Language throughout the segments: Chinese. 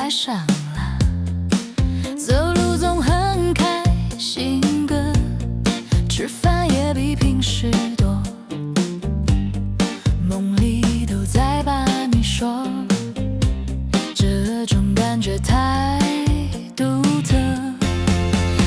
爱上了，走路总很开心个，吃饭也比平时多，梦里都在把你说，这种感觉太独特。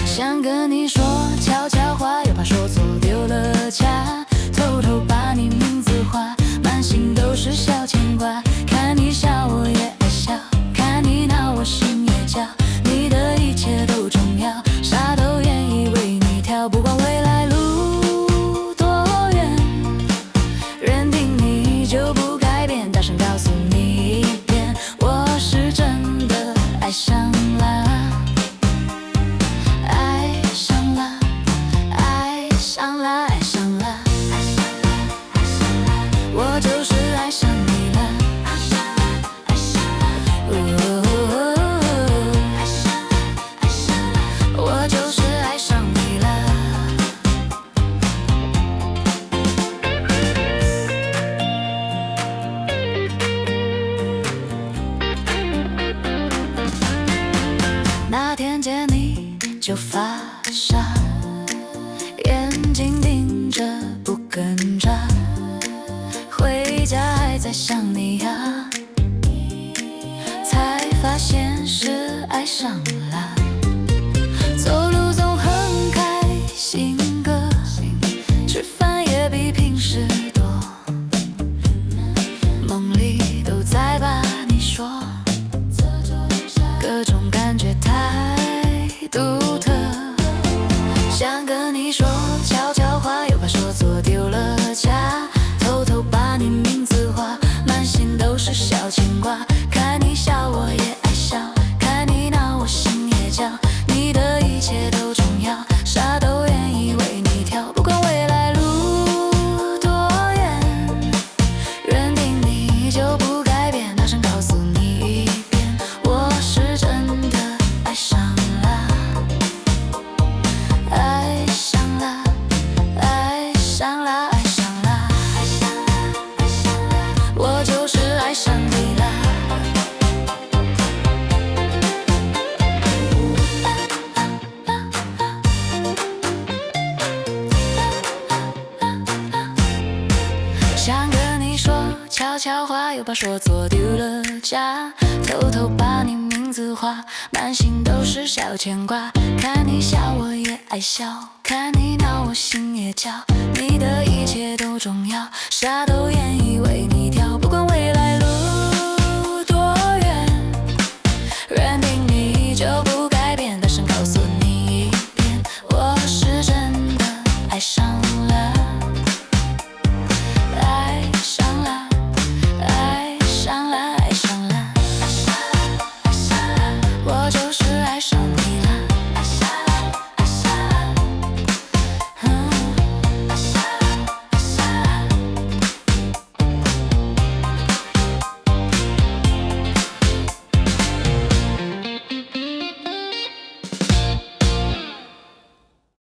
想跟你说悄悄话，又怕说错丢了家，偷偷把你名字画，满心都是小牵挂。看你笑我也爱笑，看你闹我心也叫，你的一切都重要，啥都愿意为你挑，不管未来路多远，认定你就不改变，大声告诉你一遍，我是真的爱上了。我就是爱上你了，我就是爱上你了。那天见你就发傻，眼睛盯着不跟着，回家还在想你呀，才发现是爱上了。走路总很开心个，吃饭也比平时多，梦里都在把你说，各种感觉太独特。想跟你说悄悄话，又怕说错丢了家，偷偷把你名字画，满心都是小牵挂。看你笑我也爱笑，看你闹我心也叫，你的一切都重要，啥都愿意为你挑，不管未来路多远，认定你就不改变，大声告诉你一遍，我是真的爱上了，爱上了，爱上了，爱上了，我就是爱上你了。想跟你说悄悄话，又怕说错丢了家，偷偷把你名字画，满心都是小牵挂。看你笑我也爱笑，看你闹我心也叫，你的一切都重要，啥都愿意为你